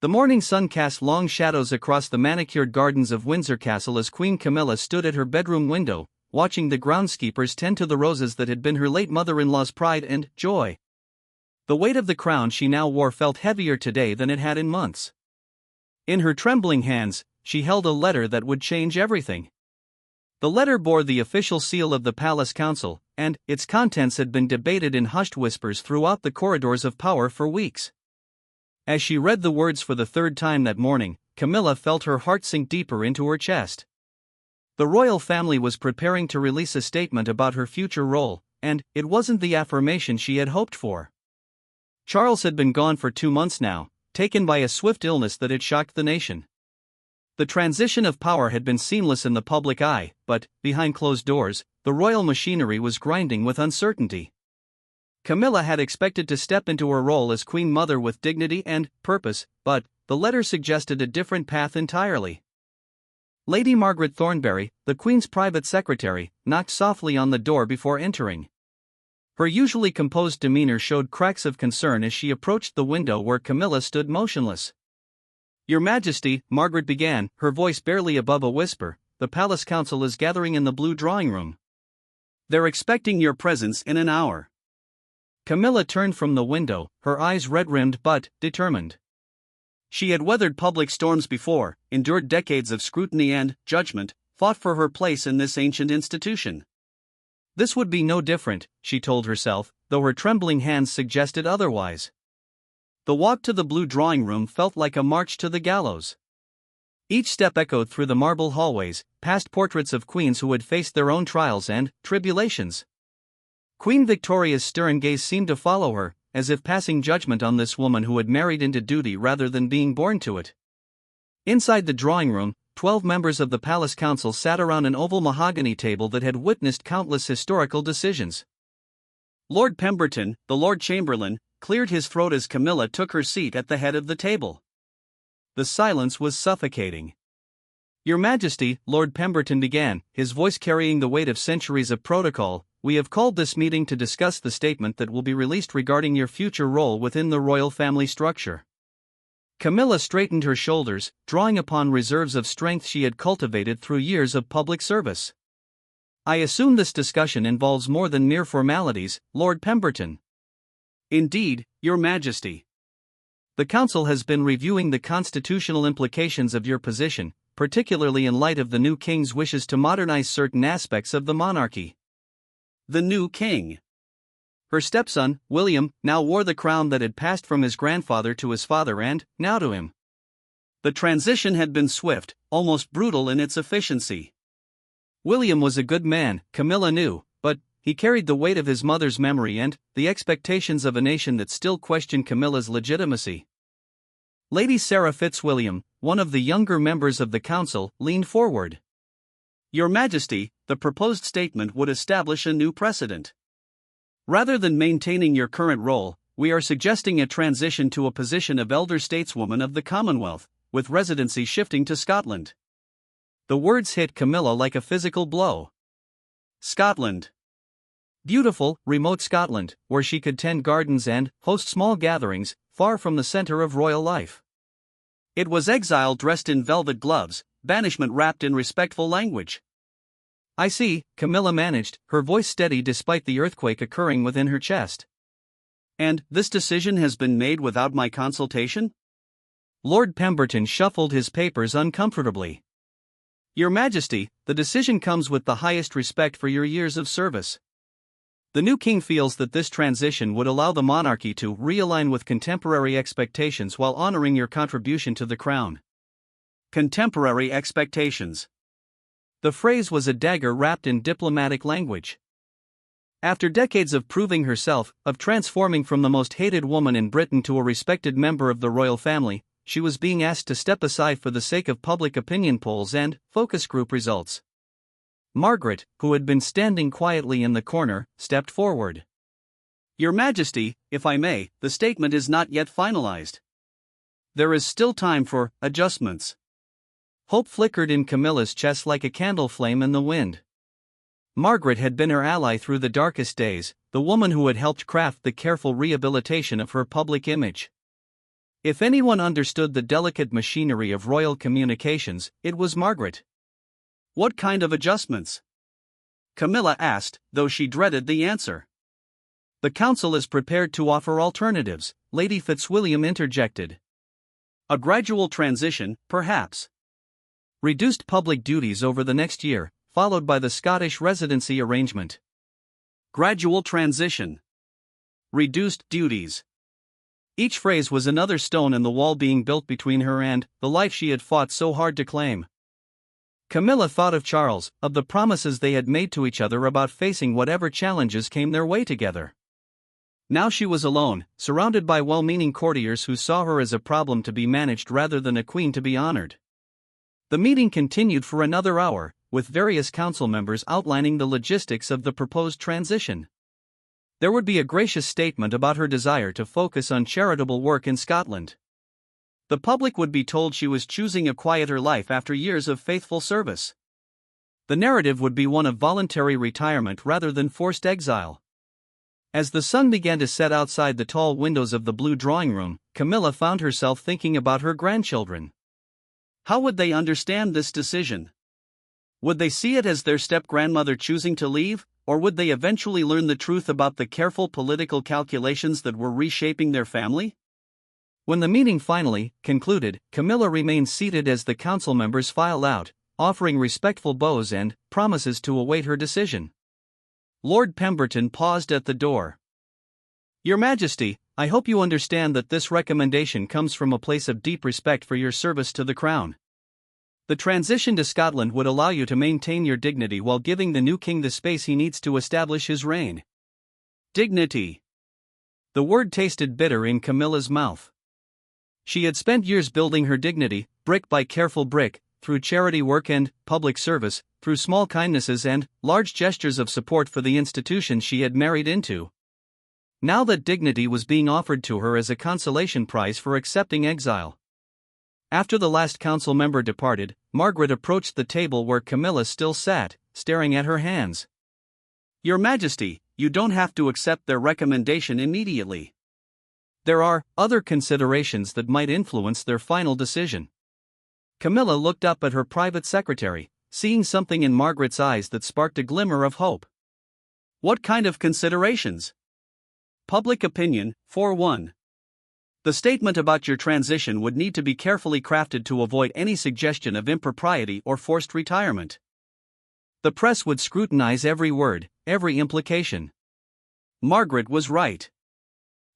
The morning sun cast long shadows across the manicured gardens of Windsor Castle as Queen Camilla stood at her bedroom window, watching the groundskeepers tend to the roses that had been her late mother-in-law's pride and joy. The weight of the crown she now wore felt heavier today than it had in months. In her trembling hands, she held a letter that would change everything. The letter bore the official seal of the Palace Council, and its contents had been debated in hushed whispers throughout the corridors of power for weeks. As she read the words for the third time that morning, Camilla felt her heart sink deeper into her chest. The royal family was preparing to release a statement about her future role, and it wasn't the affirmation she had hoped for. Charles had been gone for 2 months now, taken by a swift illness that had shocked the nation. The transition of power had been seamless in the public eye, but, behind closed doors, the royal machinery was grinding with uncertainty. Camilla had expected to step into her role as Queen Mother with dignity and purpose, but the letter suggested a different path entirely. Lady Margaret Thornbury, the Queen's private secretary, knocked softly on the door before entering. Her usually composed demeanor showed cracks of concern as she approached the window where Camilla stood motionless. "Your Majesty," Margaret began, her voice barely above a whisper, "the Palace Council is gathering in the blue drawing room. They're expecting your presence in an hour." Camilla turned from the window, her eyes red-rimmed but determined. She had weathered public storms before, endured decades of scrutiny and judgment, fought for her place in this ancient institution. This would be no different, she told herself, though her trembling hands suggested otherwise. The walk to the blue drawing room felt like a march to the gallows. Each step echoed through the marble hallways, past portraits of queens who had faced their own trials and tribulations. Queen Victoria's stern gaze seemed to follow her, as if passing judgment on this woman who had married into duty rather than being born to it. Inside the drawing room, 12 members of the Palace Council sat around an oval mahogany table that had witnessed countless historical decisions. Lord Pemberton, the Lord Chamberlain, cleared his throat as Camilla took her seat at the head of the table. The silence was suffocating. "Your Majesty," Lord Pemberton began, his voice carrying the weight of centuries of protocol, "we have called this meeting to discuss the statement that will be released regarding your future role within the royal family structure." Camilla straightened her shoulders, drawing upon reserves of strength she had cultivated through years of public service. "I assume this discussion involves more than mere formalities, Lord Pemberton." "Indeed, Your Majesty. The Council has been reviewing the constitutional implications of your position, particularly in light of the new king's wishes to modernize certain aspects of the monarchy." The new king. Her stepson, William, now wore the crown that had passed from his grandfather to his father and, now to him. The transition had been swift, almost brutal in its efficiency. William was a good man, Camilla knew, but he carried the weight of his mother's memory and the expectations of a nation that still questioned Camilla's legitimacy. Lady Sarah Fitzwilliam, one of the younger members of the council, leaned forward. "Your Majesty, the proposed statement would establish a new precedent. Rather than maintaining your current role, we are suggesting a transition to a position of elder stateswoman of the Commonwealth, with residency shifting to Scotland." The words hit Camilla like a physical blow. Scotland. Beautiful, remote Scotland, where she could tend gardens and host small gatherings, far from the center of royal life. It was exile dressed in velvet gloves, banishment wrapped in respectful language. "I see," Camilla managed, her voice steady despite the earthquake occurring within her chest. "And this decision has been made without my consultation?" Lord Pemberton shuffled his papers uncomfortably. "Your Majesty, the decision comes with the highest respect for your years of service. The new king feels that this transition would allow the monarchy to realign with contemporary expectations while honoring your contribution to the crown." Contemporary expectations. The phrase was a dagger wrapped in diplomatic language. After decades of proving herself, of transforming from the most hated woman in Britain to a respected member of the royal family, she was being asked to step aside for the sake of public opinion polls and focus group results. Margaret, who had been standing quietly in the corner, stepped forward. "Your Majesty, if I may, the statement is not yet finalized. There is still time for adjustments." Hope flickered in Camilla's chest like a candle flame in the wind. Margaret had been her ally through the darkest days, the woman who had helped craft the careful rehabilitation of her public image. If anyone understood the delicate machinery of royal communications, it was Margaret. What kind of adjustments? Camilla asked, though she dreaded the answer. The council is prepared to offer alternatives, Lady Fitzwilliam interjected. A gradual transition, perhaps. Reduced public duties over the next year, followed by the Scottish residency arrangement. Gradual transition. Reduced duties. Each phrase was another stone in the wall being built between her and the life she had fought so hard to claim. Camilla thought of Charles, of the promises they had made to each other about facing whatever challenges came their way together. Now she was alone, surrounded by well-meaning courtiers who saw her as a problem to be managed rather than a queen to be honored. The meeting continued for another hour, with various council members outlining the logistics of the proposed transition. There would be a gracious statement about her desire to focus on charitable work in Scotland. The public would be told she was choosing a quieter life after years of faithful service. The narrative would be one of voluntary retirement rather than forced exile. As the sun began to set outside the tall windows of the blue drawing room, Camilla found herself thinking about her grandchildren. How would they understand this decision? Would they see it as their step-grandmother choosing to leave, or would they eventually learn the truth about the careful political calculations that were reshaping their family? When the meeting finally concluded, Camilla remained seated as the council members filed out, offering respectful bows and promises to await her decision. Lord Pemberton paused at the door. "Your Majesty, I hope you understand that this recommendation comes from a place of deep respect for your service to the Crown. The transition to Scotland would allow you to maintain your dignity while giving the new king the space he needs to establish his reign." Dignity. The word tasted bitter in Camilla's mouth. She had spent years building her dignity, brick by careful brick, through charity work and public service, through small kindnesses and large gestures of support for the institution she had married into. Now that dignity was being offered to her as a consolation prize for accepting exile. After the last council member departed, Margaret approached the table where Camilla still sat, staring at her hands. "Your Majesty, you don't have to accept their recommendation immediately. There are other considerations that might influence their final decision." Camilla looked up at her private secretary, seeing something in Margaret's eyes that sparked a glimmer of hope. "What kind of considerations?" "Public opinion, for one. The statement about your transition would need to be carefully crafted to avoid any suggestion of impropriety or forced retirement. The press would scrutinize every word, every implication." Margaret was right.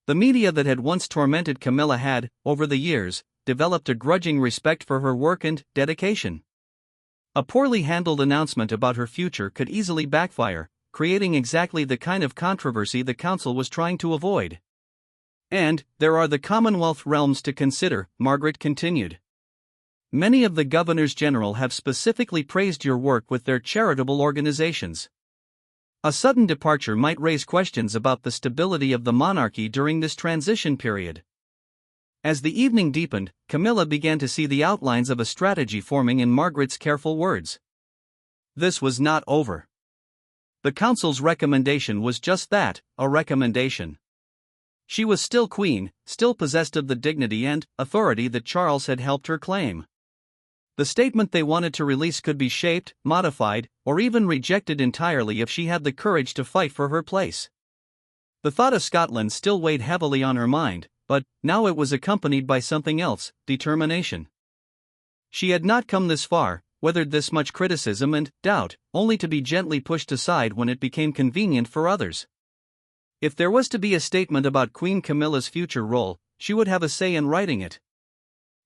The media that had once tormented Camilla had, over the years, developed a grudging respect for her work and dedication. A poorly handled announcement about her future could easily backfire, creating exactly the kind of controversy the council was trying to avoid. "And there are the Commonwealth realms to consider," Margaret continued. "Many of the governors-general have specifically praised your work with their charitable organizations. A sudden departure might raise questions about the stability of the monarchy during this transition period." As the evening deepened, Camilla began to see the outlines of a strategy forming in Margaret's careful words. This was not over. The council's recommendation was just that, a recommendation. She was still queen, still possessed of the dignity and authority that Charles had helped her claim. The statement they wanted to release could be shaped, modified, or even rejected entirely if she had the courage to fight for her place. The thought of Scotland still weighed heavily on her mind, but now it was accompanied by something else, determination. She had not come this far, weathered this much criticism and doubt, only to be gently pushed aside when it became convenient for others. If there was to be a statement about Queen Camilla's future role, she would have a say in writing it.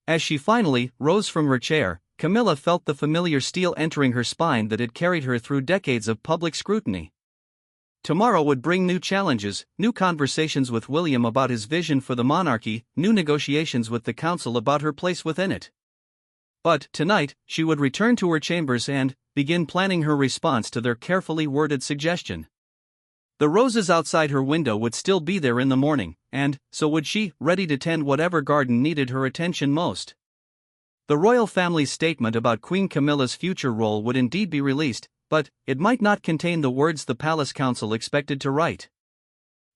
As she finally rose from her chair, Camilla felt the familiar steel entering her spine that had carried her through decades of public scrutiny. Tomorrow would bring new challenges, new conversations with William about his vision for the monarchy, new negotiations with the council about her place within it. But tonight, she would return to her chambers and begin planning her response to their carefully worded suggestion. The roses outside her window would still be there in the morning, and so would she, ready to tend whatever garden needed her attention most. The royal family's statement about Queen Camilla's future role would indeed be released, but it might not contain the words the palace council expected to write.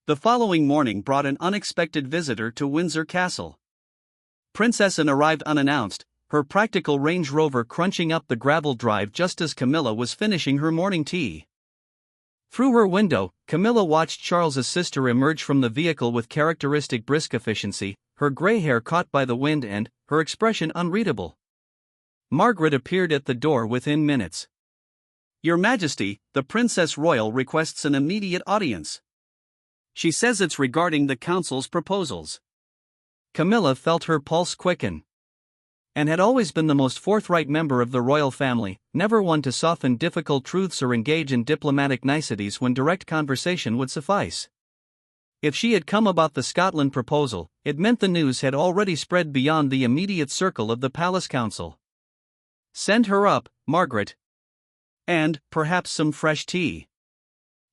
The following morning brought an unexpected visitor to Windsor Castle. Princess Anne arrived unannounced, her practical Range Rover crunching up the gravel drive just as Camilla was finishing her morning tea. Through her window, Camilla watched Charles's sister emerge from the vehicle with characteristic brisk efficiency, her gray hair caught by the wind and her expression unreadable. Margaret appeared at the door within minutes. "Your Majesty, the Princess Royal requests an immediate audience. She says it's regarding the council's proposals." Camilla felt her pulse quicken. Anne had always been the most forthright member of the royal family, never one to soften difficult truths or engage in diplomatic niceties when direct conversation would suffice. If she had come about the Scotland proposal, it meant the news had already spread beyond the immediate circle of the palace council. "Send her up, Margaret. And, perhaps some fresh tea."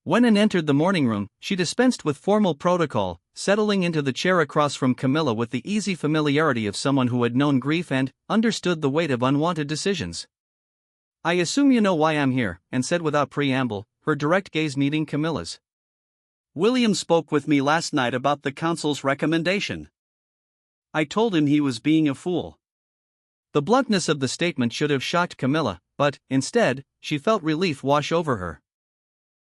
When Anne entered the morning room, she dispensed with formal protocol, settling into the chair across from Camilla with the easy familiarity of someone who had known grief and understood the weight of unwanted decisions. "I assume you know why I'm here," Anne said without preamble, her direct gaze meeting Camilla's. "William spoke with me last night about the council's recommendation. I told him he was being a fool." The bluntness of the statement should have shocked Camilla, but, instead, she felt relief wash over her.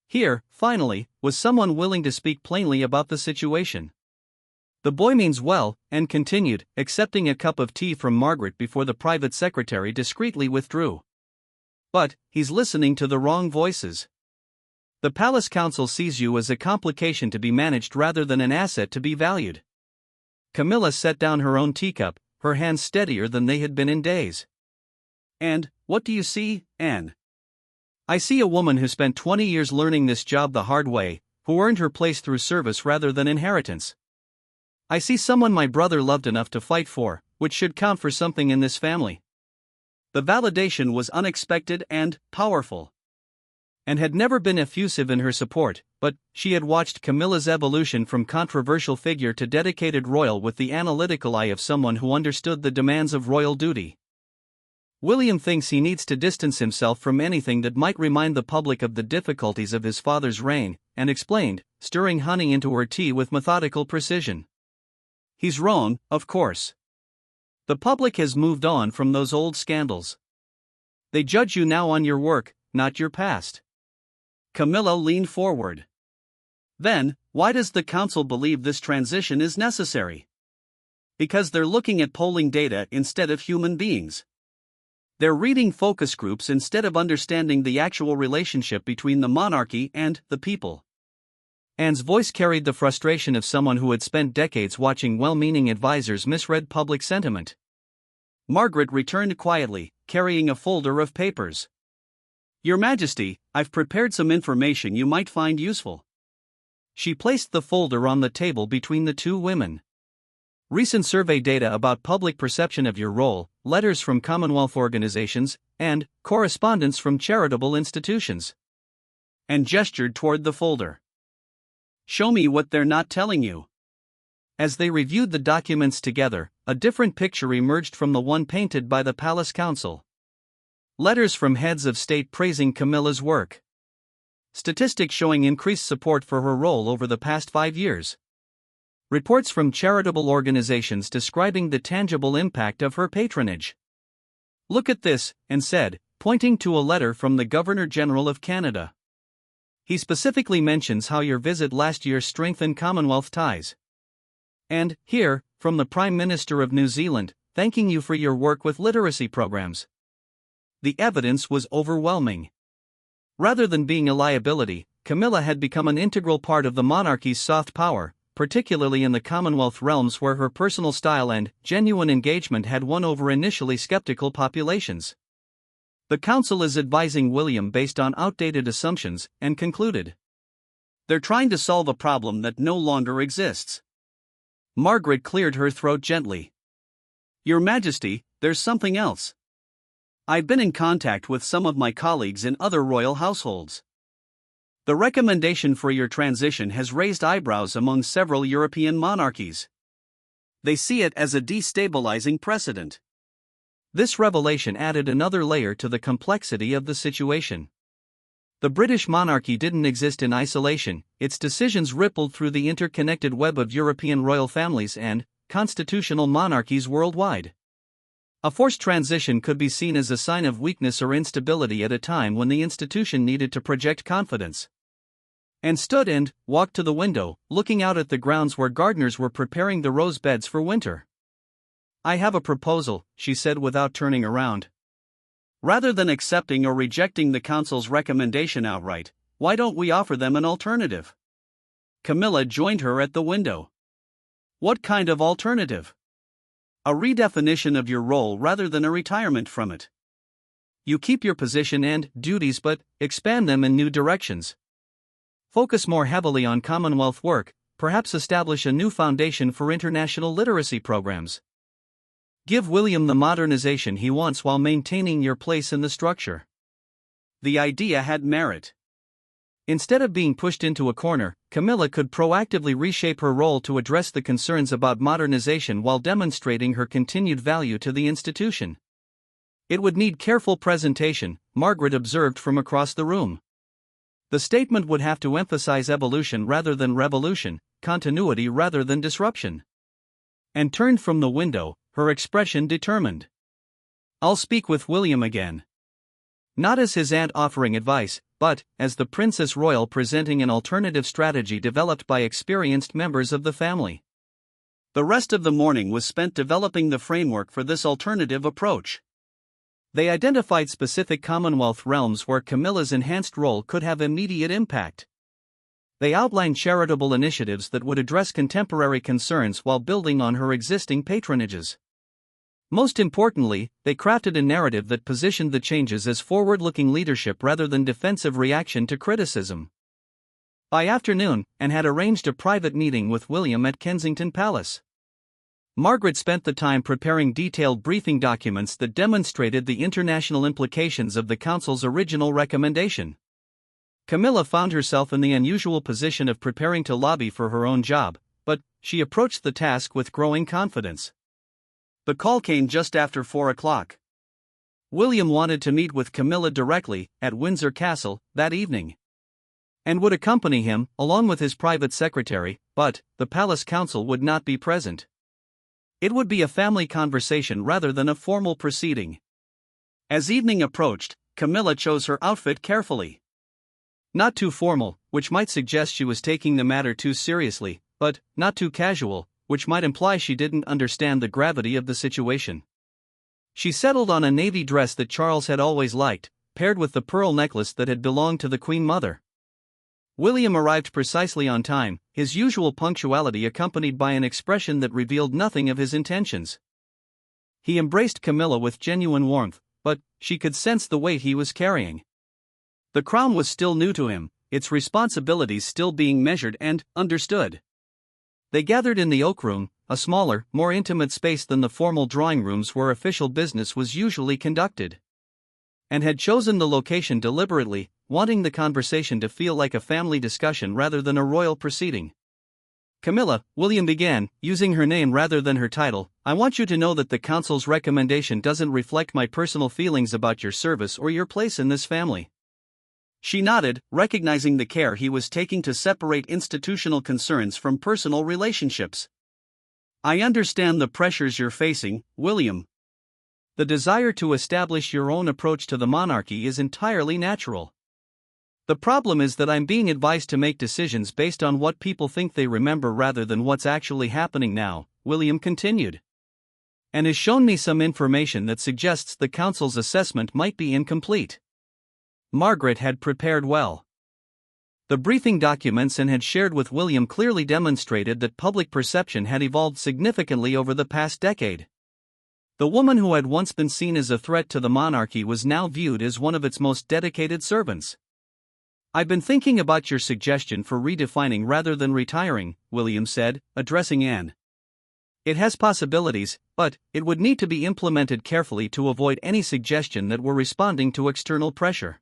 Here, finally, was someone willing to speak plainly about the situation. "The boy means well," Anne continued, accepting a cup of tea from Margaret before the private secretary discreetly withdrew. "But he's listening to the wrong voices. The palace council sees you as a complication to be managed rather than an asset to be valued." Camilla set down her own teacup, her hands steadier than they had been in days. "And what do you see, Anne?" "I see a woman who spent 20 years learning this job the hard way, who earned her place through service rather than inheritance. I see someone my brother loved enough to fight for, which should count for something in this family." The validation was unexpected and powerful. And had never been effusive in her support, but she had watched Camilla's evolution from controversial figure to dedicated royal with the analytical eye of someone who understood the demands of royal duty. "William thinks he needs to distance himself from anything that might remind the public of the difficulties of his father's reign," and explained, stirring honey into her tea with methodical precision. "He's wrong, of course. The public has moved on from those old scandals. They judge you now on your work, not your past." Camilla leaned forward. "Then, why does the council believe this transition is necessary?" "Because they're looking at polling data instead of human beings. They're reading focus groups instead of understanding the actual relationship between the monarchy and the people." Anne's voice carried the frustration of someone who had spent decades watching well-meaning advisors misread public sentiment. Margaret returned quietly, carrying a folder of papers. "Your Majesty, I've prepared some information you might find useful." She placed the folder on the table between the two women. "Recent survey data about public perception of your role, letters from Commonwealth organizations, and correspondence from charitable institutions." And gestured toward the folder. "Show me what they're not telling you." As they reviewed the documents together, a different picture emerged from the one painted by the Palace Council. Letters from heads of state praising Camilla's work. Statistics showing increased support for her role over the past 5 years. Reports from charitable organizations describing the tangible impact of her patronage. "Look at this," Anne said, pointing to a letter from the Governor-General of Canada. "He specifically mentions how your visit last year strengthened Commonwealth ties. And, here, from the Prime Minister of New Zealand, thanking you for your work with literacy programs." The evidence was overwhelming. Rather than being a liability, Camilla had become an integral part of the monarchy's soft power, particularly in the Commonwealth realms where her personal style and genuine engagement had won over initially skeptical populations. The council is advising William based on outdated assumptions, and concluded. "They're trying to solve a problem that no longer exists." Margaret cleared her throat gently. "Your Majesty, there's something else. I've been in contact with some of my colleagues in other royal households. The recommendation for your transition has raised eyebrows among several European monarchies. They see it as a destabilizing precedent." This revelation added another layer to the complexity of the situation. The British monarchy didn't exist in isolation, its decisions rippled through the interconnected web of European royal families and, constitutional monarchies worldwide. A forced transition could be seen as a sign of weakness or instability at a time when the institution needed to project confidence. Anne stood and walked to the window, looking out at the grounds where gardeners were preparing the rose beds for winter. "I have a proposal," she said without turning around. "Rather than accepting or rejecting the council's recommendation outright, why don't we offer them an alternative?" Camilla joined her at the window. "What kind of alternative?" "A redefinition of your role rather than a retirement from it. You keep your position and duties but expand them in new directions. Focus more heavily on Commonwealth work, perhaps establish a new foundation for international literacy programs. Give William the modernization he wants while maintaining your place in the structure." The idea had merit. Instead of being pushed into a corner, Camilla could proactively reshape her role to address the concerns about modernization while demonstrating her continued value to the institution. It would need careful presentation, Margaret observed from across the room. The statement would have to emphasize evolution rather than revolution, continuity rather than disruption. And turned from the window, her expression determined. "I'll speak with William again." Not as his aunt offering advice, but as the Princess Royal presenting an alternative strategy developed by experienced members of the family. The rest of the morning was spent developing the framework for this alternative approach. They identified specific Commonwealth realms where Camilla's enhanced role could have immediate impact. They outlined charitable initiatives that would address contemporary concerns while building on her existing patronages. Most importantly, they crafted a narrative that positioned the changes as forward-looking leadership rather than defensive reaction to criticism. By afternoon, Anne had arranged a private meeting with William at Kensington Palace. Margaret spent the time preparing detailed briefing documents that demonstrated the international implications of the Council's original recommendation. Camilla found herself in the unusual position of preparing to lobby for her own job, but she approached the task with growing confidence. The call came just after 4 o'clock. William wanted to meet with Camilla directly, at Windsor Castle, that evening. And would accompany him, along with his private secretary, but the Palace Council would not be present. It would be a family conversation rather than a formal proceeding. As evening approached, Camilla chose her outfit carefully. Not too formal, which might suggest she was taking the matter too seriously, but not too casual, which might imply she didn't understand the gravity of the situation. She settled on a navy dress that Charles had always liked, paired with the pearl necklace that had belonged to the Queen Mother. William arrived precisely on time, his usual punctuality accompanied by an expression that revealed nothing of his intentions. He embraced Camilla with genuine warmth, but she could sense the weight he was carrying. The crown was still new to him, its responsibilities still being measured and understood. They gathered in the Oak Room, a smaller, more intimate space than the formal drawing rooms where official business was usually conducted. And had chosen the location deliberately, wanting the conversation to feel like a family discussion rather than a royal proceeding. "Camilla," William began, using her name rather than her title, "I want you to know that the Council's recommendation doesn't reflect my personal feelings about your service or your place in this family." She nodded, recognizing the care he was taking to separate institutional concerns from personal relationships. "I understand the pressures you're facing, William. The desire to establish your own approach to the monarchy is entirely natural. The problem is that I'm being advised to make decisions based on what people think they remember rather than what's actually happening now," William continued. "And has shown me some information that suggests the Council's assessment might be incomplete." Margaret had prepared well. The briefing documents Anne had shared with William clearly demonstrated that public perception had evolved significantly over the past decade. The woman who had once been seen as a threat to the monarchy was now viewed as one of its most dedicated servants. "I've been thinking about your suggestion for redefining rather than retiring," William said, addressing Anne. "It has possibilities, but it would need to be implemented carefully to avoid any suggestion that we're responding to external pressure."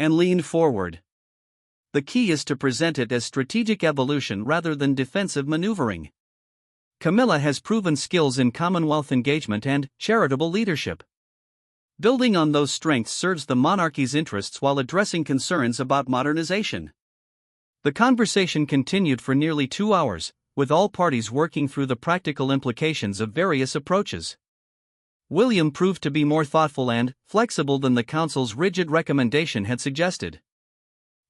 Anne leaned forward. "The key is to present it as strategic evolution rather than defensive maneuvering. Camilla has proven skills in Commonwealth engagement and charitable leadership. Building on those strengths serves the monarchy's interests while addressing concerns about modernization." The conversation continued for nearly 2 hours, with all parties working through the practical implications of various approaches. William proved to be more thoughtful and flexible than the council's rigid recommendation had suggested.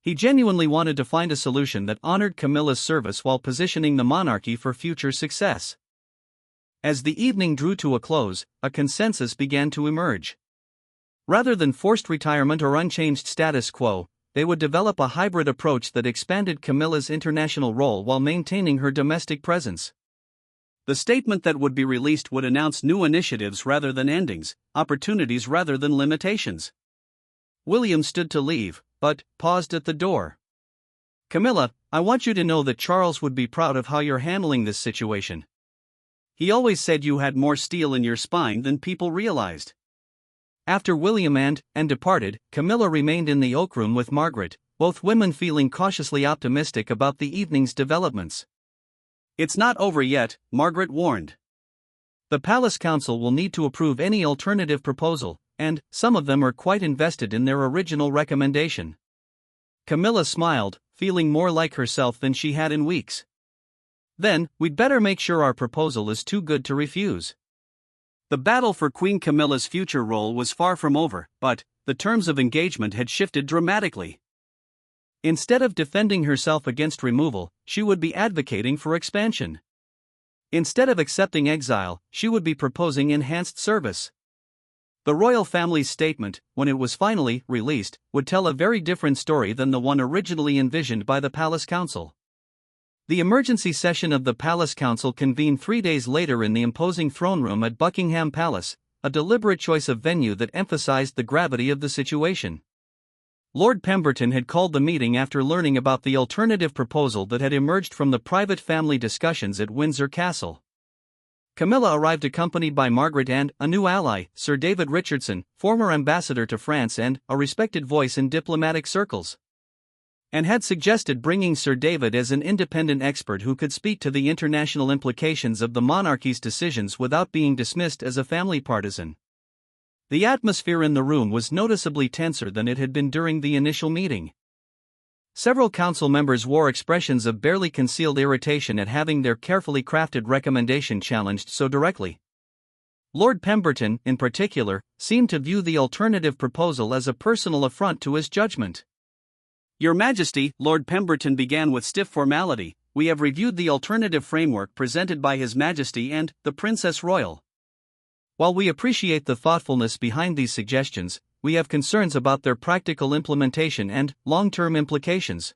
He genuinely wanted to find a solution that honored Camilla's service while positioning the monarchy for future success. As the evening drew to a close, a consensus began to emerge. Rather than forced retirement or unchanged status quo, they would develop a hybrid approach that expanded Camilla's international role while maintaining her domestic presence. The statement that would be released would announce new initiatives rather than endings, opportunities rather than limitations. William stood to leave, but paused at the door. "Camilla, I want you to know that Charles would be proud of how you're handling this situation. He always said you had more steel in your spine than people realized." After William and departed, Camilla remained in the Oak Room with Margaret, both women feeling cautiously optimistic about the evening's developments. "It's not over yet," Margaret warned. "The Palace Council will need to approve any alternative proposal, and some of them are quite invested in their original recommendation." Camilla smiled, feeling more like herself than she had in weeks. "Then, we'd better make sure our proposal is too good to refuse." The battle for Queen Camilla's future role was far from over, but the terms of engagement had shifted dramatically. Instead of defending herself against removal, she would be advocating for expansion. Instead of accepting exile, she would be proposing enhanced service. The royal family's statement, when it was finally released, would tell a very different story than the one originally envisioned by the Palace Council. The emergency session of the Palace Council convened 3 days later in the imposing throne room at Buckingham Palace, a deliberate choice of venue that emphasized the gravity of the situation. Lord Pemberton had called the meeting after learning about the alternative proposal that had emerged from the private family discussions at Windsor Castle. Camilla arrived accompanied by Margaret and a new ally, Sir David Richardson, former ambassador to France and a respected voice in diplomatic circles, and had suggested bringing Sir David as an independent expert who could speak to the international implications of the monarchy's decisions without being dismissed as a family partisan. The atmosphere in the room was noticeably tenser than it had been during the initial meeting. Several council members wore expressions of barely concealed irritation at having their carefully crafted recommendation challenged so directly. Lord Pemberton, in particular, seemed to view the alternative proposal as a personal affront to his judgment. "Your Majesty," Lord Pemberton began with stiff formality, "we have reviewed the alternative framework presented by His Majesty and the Princess Royal. While we appreciate the thoughtfulness behind these suggestions, we have concerns about their practical implementation and long-term implications."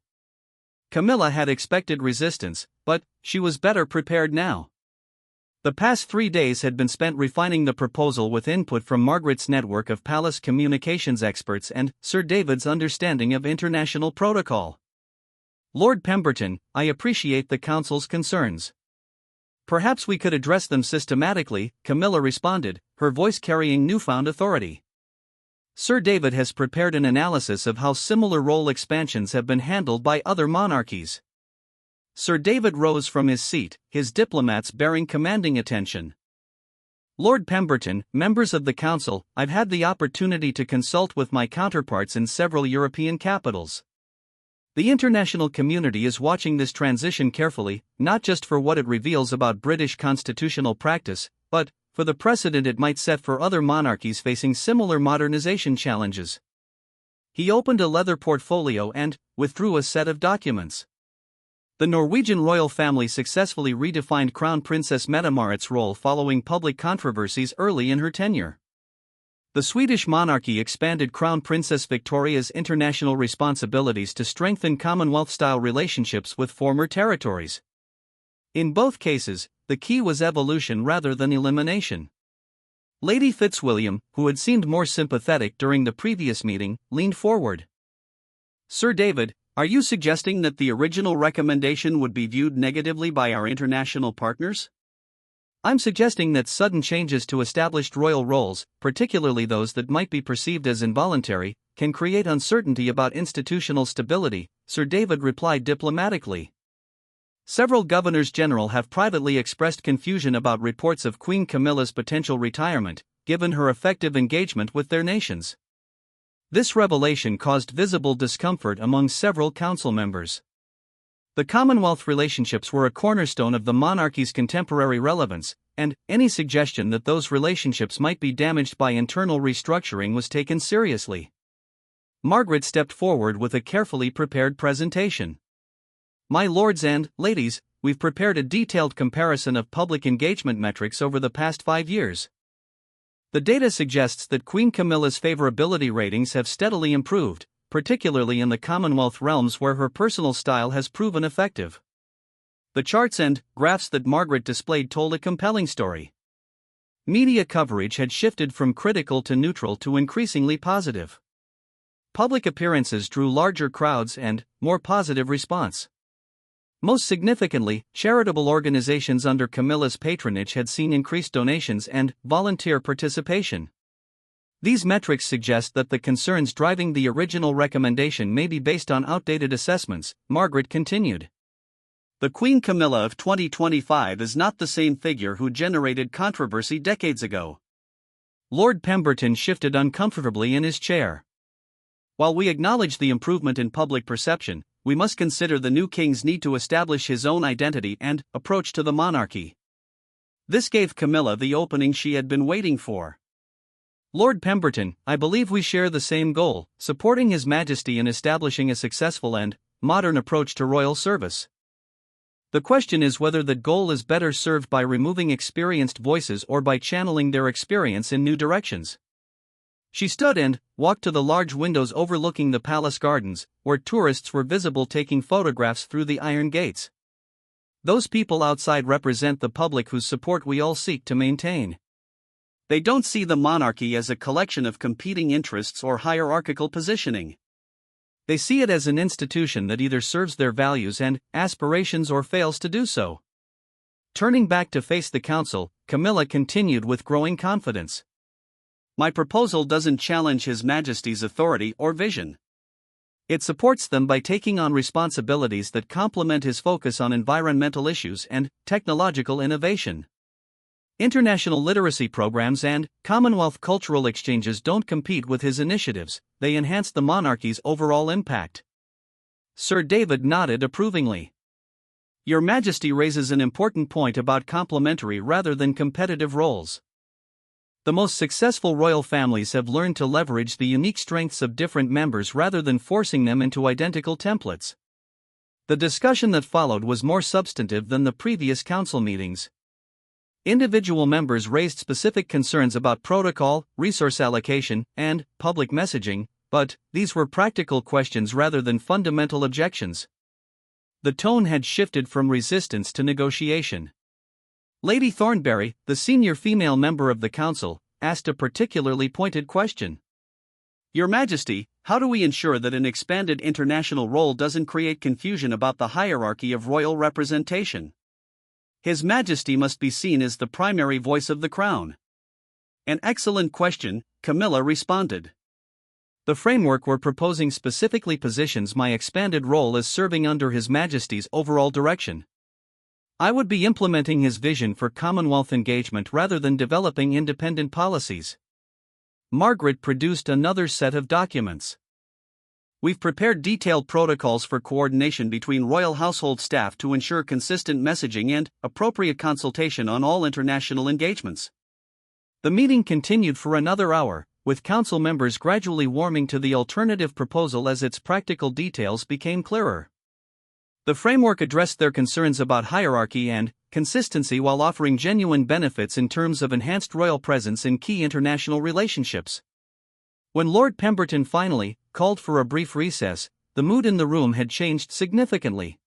Camilla had expected resistance, but she was better prepared now. The past 3 days had been spent refining the proposal with input from Margaret's network of palace communications experts and Sir David's understanding of international protocol. "Lord Pemberton, I appreciate the Council's concerns. Perhaps we could address them systematically," Camilla responded, her voice carrying newfound authority. "Sir David has prepared an analysis of how similar role expansions have been handled by other monarchies." Sir David rose from his seat, his diplomats bearing commanding attention. "Lord Pemberton, members of the Council, I've had the opportunity to consult with my counterparts in several European capitals. The international community is watching this transition carefully, not just for what it reveals about British constitutional practice, but for the precedent it might set for other monarchies facing similar modernization challenges." He opened a leather portfolio and withdrew a set of documents. The Norwegian royal family successfully redefined Crown Princess Mette-Marit's role following public controversies early in her tenure. The Swedish monarchy expanded Crown Princess Victoria's international responsibilities to strengthen Commonwealth-style relationships with former territories. In both cases, the key was evolution rather than elimination. Lady Fitzwilliam, who had seemed more sympathetic during the previous meeting, leaned forward. "Sir David, are you suggesting that the original recommendation would be viewed negatively by our international partners?" "I'm suggesting that sudden changes to established royal roles, particularly those that might be perceived as involuntary, can create uncertainty about institutional stability," Sir David replied diplomatically. "Several governors-general have privately expressed confusion about reports of Queen Camilla's potential retirement, given her effective engagement with their nations." This revelation caused visible discomfort among several council members. The Commonwealth relationships were a cornerstone of the monarchy's contemporary relevance, and any suggestion that those relationships might be damaged by internal restructuring was taken seriously. Margaret stepped forward with a carefully prepared presentation. My lords and ladies, we've prepared a detailed comparison of public engagement metrics over the past 5 years. The data suggests that Queen Camilla's favorability ratings have steadily improved, particularly in the Commonwealth realms where her personal style has proven effective. The charts and graphs that Margaret displayed told a compelling story. Media coverage had shifted from critical to neutral to increasingly positive. Public appearances drew larger crowds and more positive response. Most significantly, charitable organizations under Camilla's patronage had seen increased donations and volunteer participation. These metrics suggest that the concerns driving the original recommendation may be based on outdated assessments, Margaret continued. The Queen Camilla of 2025 is not the same figure who generated controversy decades ago. Lord Pemberton shifted uncomfortably in his chair. While we acknowledge the improvement in public perception, we must consider the new king's need to establish his own identity and approach to the monarchy. This gave Camilla the opening she had been waiting for. Lord Pemberton, I believe we share the same goal, supporting His Majesty in establishing a successful and modern approach to royal service. The question is whether that goal is better served by removing experienced voices or by channeling their experience in new directions. She stood and walked to the large windows overlooking the palace gardens, where tourists were visible taking photographs through the iron gates. Those people outside represent the public whose support we all seek to maintain. They don't see the monarchy as a collection of competing interests or hierarchical positioning. They see it as an institution that either serves their values and aspirations or fails to do so. Turning back to face the council, Camilla continued with growing confidence. My proposal doesn't challenge His Majesty's authority or vision. It supports them by taking on responsibilities that complement his focus on environmental issues and technological innovation. International literacy programs and Commonwealth cultural exchanges don't compete with his initiatives, they enhance the monarchy's overall impact. Sir David nodded approvingly. Your Majesty raises an important point about complementary rather than competitive roles. The most successful royal families have learned to leverage the unique strengths of different members rather than forcing them into identical templates. The discussion that followed was more substantive than the previous council meetings. Individual members raised specific concerns about protocol, resource allocation, and public messaging, but these were practical questions rather than fundamental objections. The tone had shifted from resistance to negotiation. Lady Thornberry, the senior female member of the council, asked a particularly pointed question. Your Majesty, how do we ensure that an expanded international role doesn't create confusion about the hierarchy of royal representation? His Majesty must be seen as the primary voice of the crown. An excellent question, Camilla responded. The framework we're proposing specifically positions my expanded role as serving under His Majesty's overall direction. I would be implementing his vision for Commonwealth engagement rather than developing independent policies. Margaret produced another set of documents. We've prepared detailed protocols for coordination between royal household staff to ensure consistent messaging and appropriate consultation on all international engagements. The meeting continued for another hour, with council members gradually warming to the alternative proposal as its practical details became clearer. The framework addressed their concerns about hierarchy and consistency while offering genuine benefits in terms of enhanced royal presence in key international relationships. When Lord Pemberton finally called for a brief recess, the mood in the room had changed significantly.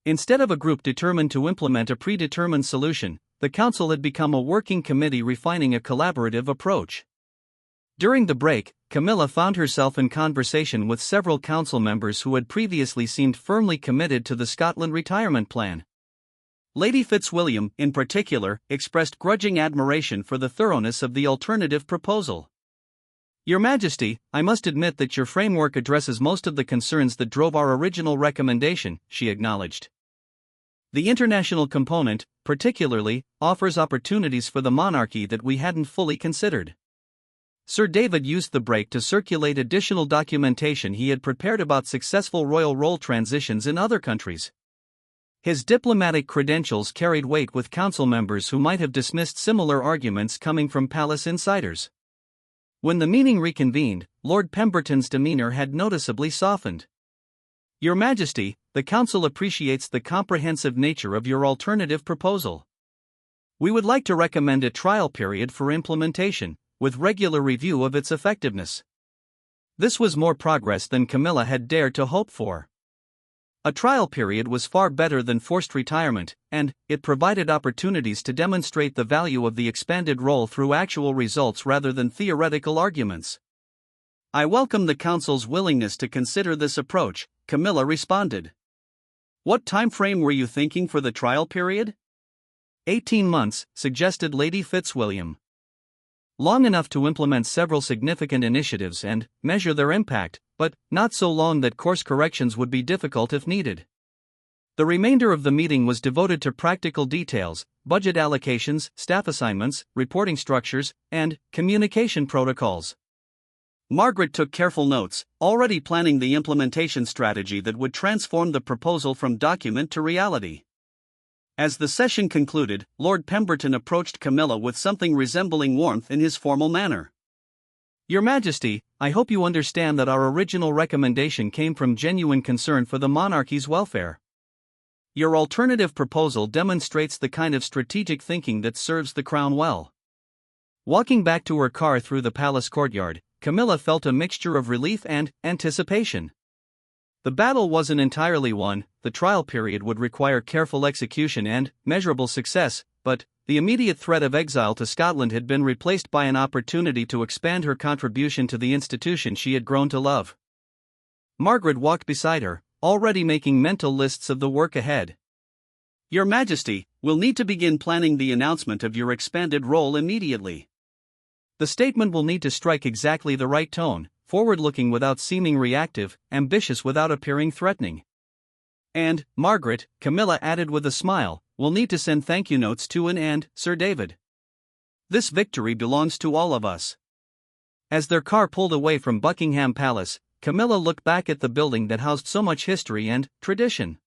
Instead of a group determined to implement a predetermined solution, the council had become a working committee refining a collaborative approach. During the break, Camilla found herself in conversation with several council members who had previously seemed firmly committed to the Scotland retirement plan. Lady Fitzwilliam, in particular, expressed grudging admiration for the thoroughness of the alternative proposal. Your Majesty, I must admit that your framework addresses most of the concerns that drove our original recommendation, she acknowledged. The international component, particularly, offers opportunities for the monarchy that we hadn't fully considered. Sir David used the break to circulate additional documentation he had prepared about successful royal role transitions in other countries. His diplomatic credentials carried weight with council members who might have dismissed similar arguments coming from palace insiders. When the meeting reconvened, Lord Pemberton's demeanour had noticeably softened. "Your Majesty, the Council appreciates the comprehensive nature of your alternative proposal. We would like to recommend a trial period for implementation, with regular review of its effectiveness." This was more progress than Camilla had dared to hope for. A trial period was far better than forced retirement, and it provided opportunities to demonstrate the value of the expanded role through actual results rather than theoretical arguments. "I welcome the Council's willingness to consider this approach," Camilla responded. "What time frame were you thinking for the trial period?" 18 months, suggested Lady Fitzwilliam. "Long enough to implement several significant initiatives and measure their impact, but not so long that course corrections would be difficult if needed." The remainder of the meeting was devoted to practical details, budget allocations, staff assignments, reporting structures, and communication protocols. Margaret took careful notes, already planning the implementation strategy that would transform the proposal from document to reality. As the session concluded, Lord Pemberton approached Camilla with something resembling warmth in his formal manner. "Your Majesty, I hope you understand that our original recommendation came from genuine concern for the monarchy's welfare. Your alternative proposal demonstrates the kind of strategic thinking that serves the crown well." Walking back to her car through the palace courtyard, Camilla felt a mixture of relief and anticipation. The battle wasn't entirely won, the trial period would require careful execution and measurable success, but the immediate threat of exile to Scotland had been replaced by an opportunity to expand her contribution to the institution she had grown to love. Margaret walked beside her, already making mental lists of the work ahead. "Your Majesty, we'll need to begin planning the announcement of your expanded role immediately. The statement will need to strike exactly the right tone, forward-looking without seeming reactive, ambitious without appearing threatening. And, Margaret," Camilla added with a smile, "we'll need to send thank you notes to Anne and Sir David. This victory belongs to all of us." As their car pulled away from Buckingham Palace, Camilla looked back at the building that housed so much history and tradition.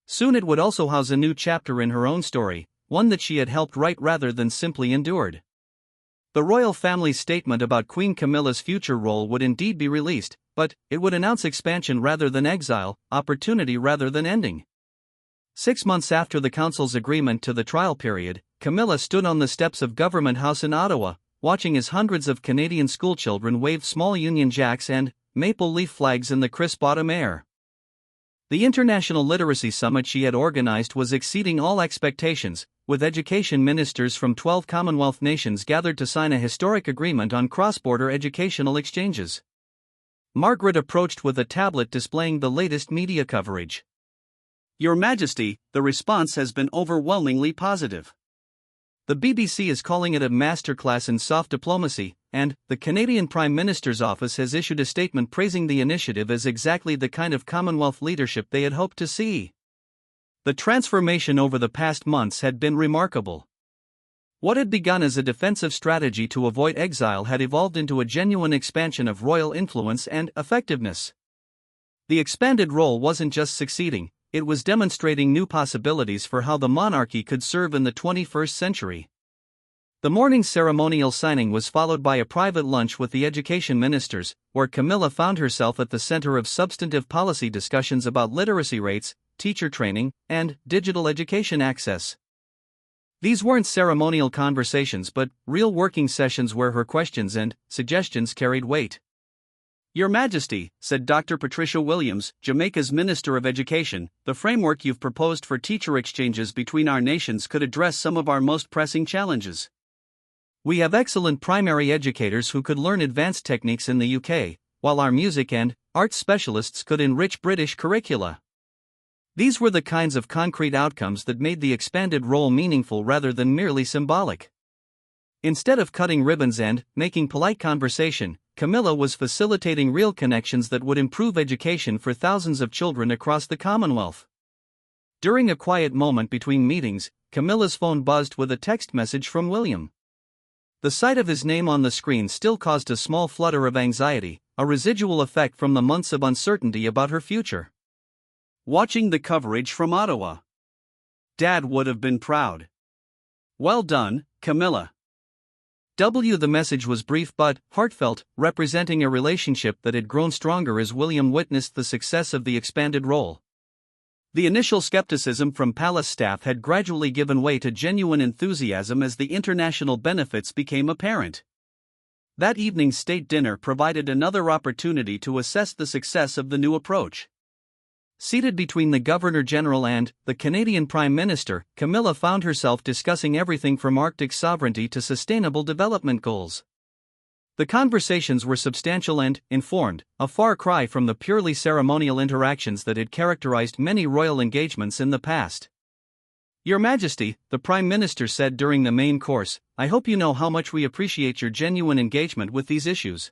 Soon it would also house a new chapter in her own story, one that she had helped write rather than simply endured. The royal family's statement about Queen Camilla's future role would indeed be released, but it would announce expansion rather than exile, opportunity rather than ending. 6 months after the Council's agreement to the trial period, Camilla stood on the steps of Government House in Ottawa, watching as hundreds of Canadian schoolchildren waved small Union Jacks and maple leaf flags in the crisp autumn air. The International Literacy Summit she had organized was exceeding all expectations, with education ministers from 12 Commonwealth nations gathered to sign a historic agreement on cross-border educational exchanges. Margaret approached with a tablet displaying the latest media coverage. "Your Majesty, the response has been overwhelmingly positive. The BBC is calling it a masterclass in soft diplomacy, and the Canadian Prime Minister's office has issued a statement praising the initiative as exactly the kind of Commonwealth leadership they had hoped to see. The transformation over the past months had been remarkable. What had begun as a defensive strategy to avoid exile had evolved into a genuine expansion of royal influence and effectiveness. The expanded role wasn't just succeeding, it was demonstrating new possibilities for how the monarchy could serve in the 21st century. The morning's ceremonial signing was followed by a private lunch with the education ministers, where Camilla found herself at the center of substantive policy discussions about literacy rates, teacher training, and digital education access. These weren't ceremonial conversations but real working sessions where her questions and suggestions carried weight. "Your Majesty," said Dr. Patricia Williams, Jamaica's Minister of Education, "the framework you've proposed for teacher exchanges between our nations could address some of our most pressing challenges. We have excellent primary educators who could learn advanced techniques in the UK, while our music and arts specialists could enrich British curricula." These were the kinds of concrete outcomes that made the expanded role meaningful rather than merely symbolic. Instead of cutting ribbons and making polite conversation, Camilla was facilitating real connections that would improve education for thousands of children across the Commonwealth. During a quiet moment between meetings, Camilla's phone buzzed with a text message from William. The sight of his name on the screen still caused a small flutter of anxiety, a residual effect from the months of uncertainty about her future. Watching the coverage from Ottawa. Dad would have been proud. Well done, Camilla. The message was brief but heartfelt, representing a relationship that had grown stronger as William witnessed the success of the expanded role. The initial skepticism from palace staff had gradually given way to genuine enthusiasm as the international benefits became apparent. That evening's state dinner provided another opportunity to assess the success of the new approach. Seated between the Governor-General and the Canadian Prime Minister, Camilla found herself discussing everything from Arctic sovereignty to sustainable development goals. The conversations were substantial and informed, a far cry from the purely ceremonial interactions that had characterized many royal engagements in the past. "Your Majesty," the Prime Minister said during the main course, "I hope you know how much we appreciate your genuine engagement with these issues.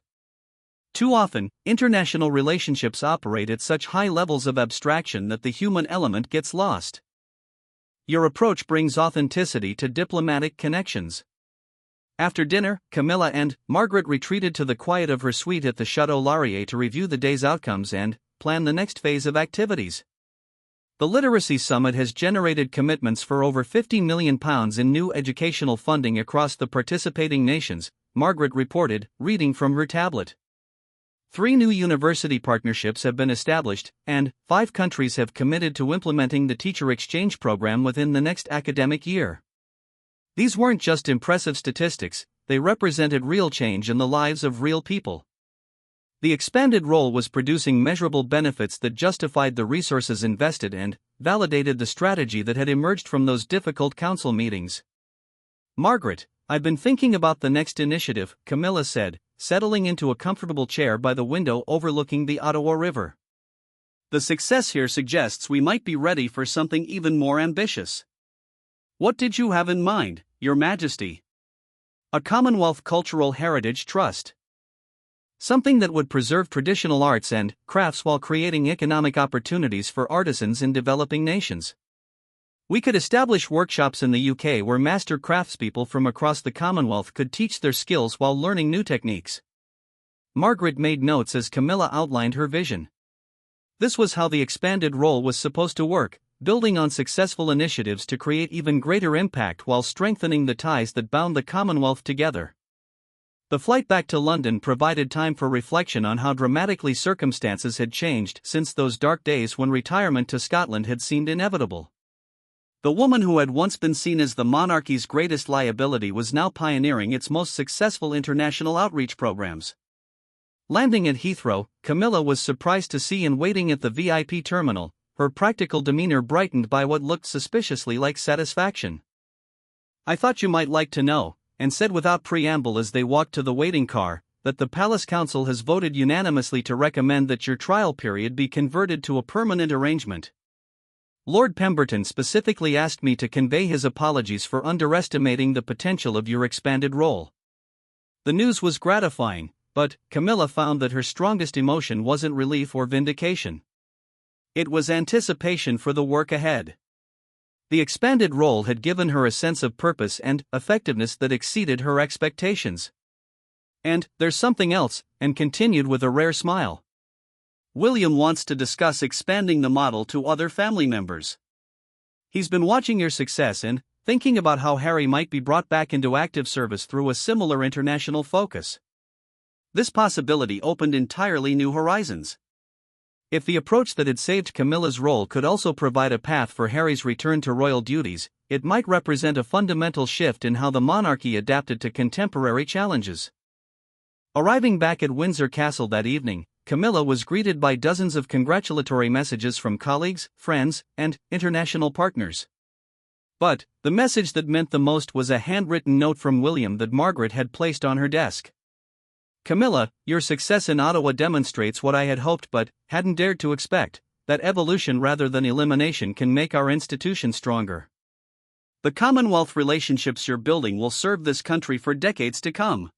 Too often, international relationships operate at such high levels of abstraction that the human element gets lost. Your approach brings authenticity to diplomatic connections." After dinner, Camilla and Margaret retreated to the quiet of her suite at the Château Laurier to review the day's outcomes and plan the next phase of activities. The Literacy Summit has generated commitments for over £50 million in new educational funding across the participating nations, Margaret reported, reading from her tablet. 3 new university partnerships have been established, and 5 countries have committed to implementing the teacher exchange program within the next academic year. These weren't just impressive statistics, they represented real change in the lives of real people. The expanded role was producing measurable benefits that justified the resources invested and validated the strategy that had emerged from those difficult council meetings. "Margaret, I've been thinking about the next initiative," Camilla said, settling into a comfortable chair by the window overlooking the Ottawa River. "The success here suggests we might be ready for something even more ambitious." "What did you have in mind, Your Majesty?" "A Commonwealth Cultural Heritage Trust. Something that would preserve traditional arts and crafts while creating economic opportunities for artisans in developing nations. We could establish workshops in the UK where master craftspeople from across the Commonwealth could teach their skills while learning new techniques." Margaret made notes as Camilla outlined her vision. This was how the expanded role was supposed to work, building on successful initiatives to create even greater impact while strengthening the ties that bound the Commonwealth together. The flight back to London provided time for reflection on how dramatically circumstances had changed since those dark days when retirement to Scotland had seemed inevitable. The woman who had once been seen as the monarchy's greatest liability was now pioneering its most successful international outreach programs. Landing at Heathrow, Camilla was surprised to see and waiting at the VIP terminal, her practical demeanor brightened by what looked suspiciously like satisfaction. "I thought you might like to know," and said without preamble as they walked to the waiting car, "that the Palace Council has voted unanimously to recommend that your trial period be converted to a permanent arrangement. Lord Pemberton specifically asked me to convey his apologies for underestimating the potential of your expanded role." The news was gratifying, but Camilla found that her strongest emotion wasn't relief or vindication. It was anticipation for the work ahead. The expanded role had given her a sense of purpose and effectiveness that exceeded her expectations. "And there's something else," and continued with a rare smile. "William wants to discuss expanding the model to other family members. He's been watching your success and thinking about how Harry might be brought back into active service through a similar international focus." This possibility opened entirely new horizons. If the approach that had saved Camilla's role could also provide a path for Harry's return to royal duties, it might represent a fundamental shift in how the monarchy adapted to contemporary challenges. Arriving back at Windsor Castle that evening, Camilla was greeted by dozens of congratulatory messages from colleagues, friends, and international partners. But the message that meant the most was a handwritten note from William that Margaret had placed on her desk. "Camilla, your success in Ottawa demonstrates what I had hoped but hadn't dared to expect, that evolution rather than elimination can make our institution stronger. The Commonwealth relationships you're building will serve this country for decades to come.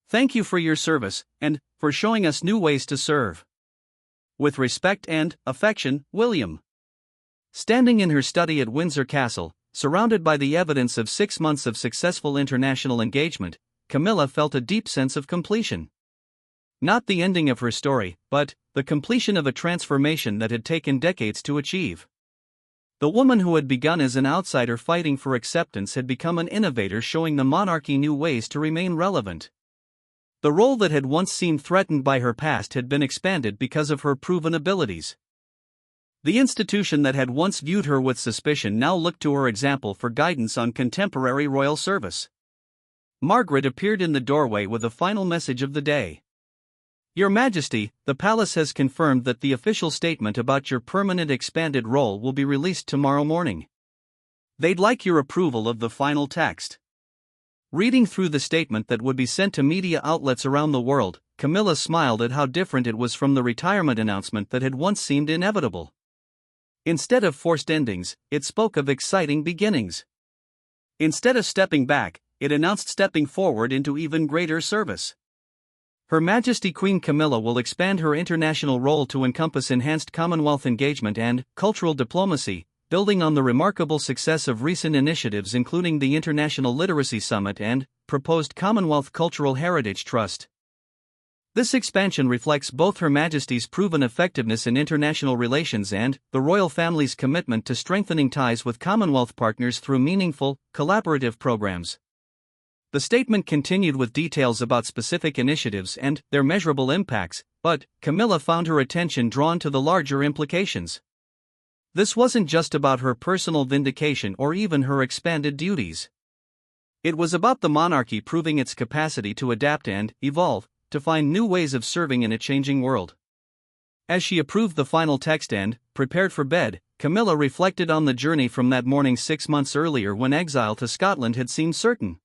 Thank you for your service, and for showing us new ways to serve. With respect and affection, William." Standing in her study at Windsor Castle, Surrounded by the evidence of 6 months of successful international engagement, Camilla felt a deep sense of completion. Not the ending of her story, but the completion of a transformation that had taken decades to achieve. The woman who had begun as an outsider fighting for acceptance had become an innovator, showing the monarchy new ways to remain relevant. The role that had once seemed threatened by her past had been expanded because of her proven abilities. The institution that had once viewed her with suspicion now looked to her example for guidance on contemporary royal service. Margaret appeared in the doorway with a final message of the day. Your Majesty, the palace has confirmed that the official statement about your permanent expanded role will be released tomorrow morning. They'd like your approval of the final text. Reading through the statement that would be sent to media outlets around the world, Camilla smiled at how different it was from the retirement announcement that had once seemed inevitable. Instead of forced endings, it spoke of exciting beginnings. Instead of stepping back, it announced stepping forward into even greater service. Her Majesty Queen Camilla will expand her international role to encompass enhanced Commonwealth engagement and cultural diplomacy, building on the remarkable success of recent initiatives including the International Literacy Summit and proposed Commonwealth Cultural Heritage Trust. This expansion reflects both Her Majesty's proven effectiveness in international relations and the royal family's commitment to strengthening ties with Commonwealth partners through meaningful, collaborative programs. The statement continued with details about specific initiatives and their measurable impacts, but Camilla found her attention drawn to the larger implications. This wasn't just about her personal vindication or even her expanded duties. It was about the monarchy proving its capacity to adapt and evolve, to find new ways of serving in a changing world. As she approved the final text and prepared for bed, Camilla reflected on the journey from that morning 6 months earlier when exile to Scotland had seemed certain.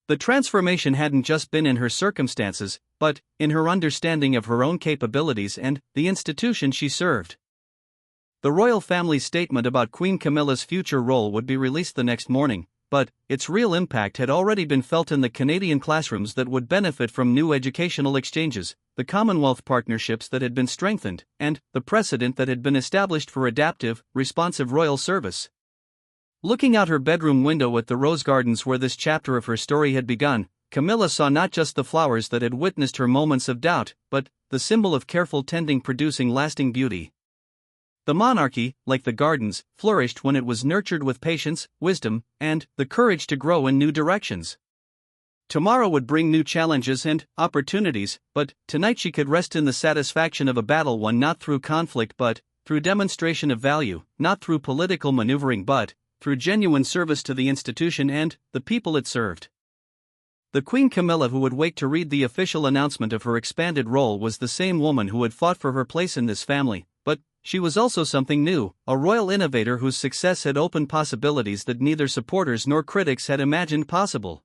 The transformation hadn't just been in her circumstances, but in her understanding of her own capabilities and the institution she served. The royal family's statement about Queen Camilla's future role would be released the next morning, but its real impact had already been felt in the Canadian classrooms that would benefit from new educational exchanges, the Commonwealth partnerships that had been strengthened, and the precedent that had been established for adaptive, responsive royal service. Looking out her bedroom window at the rose gardens where this chapter of her story had begun, Camilla saw not just the flowers that had witnessed her moments of doubt, but the symbol of careful tending producing lasting beauty. The monarchy, like the gardens, flourished when it was nurtured with patience, wisdom, and the courage to grow in new directions. Tomorrow would bring new challenges and opportunities, but tonight she could rest in the satisfaction of a battle won not through conflict but through demonstration of value, not through political maneuvering but through genuine service to the institution and the people it served. The Queen Camilla who would wake to read the official announcement of her expanded role was the same woman who had fought for her place in this family, but she was also something new, a royal innovator whose success had opened possibilities that neither supporters nor critics had imagined possible.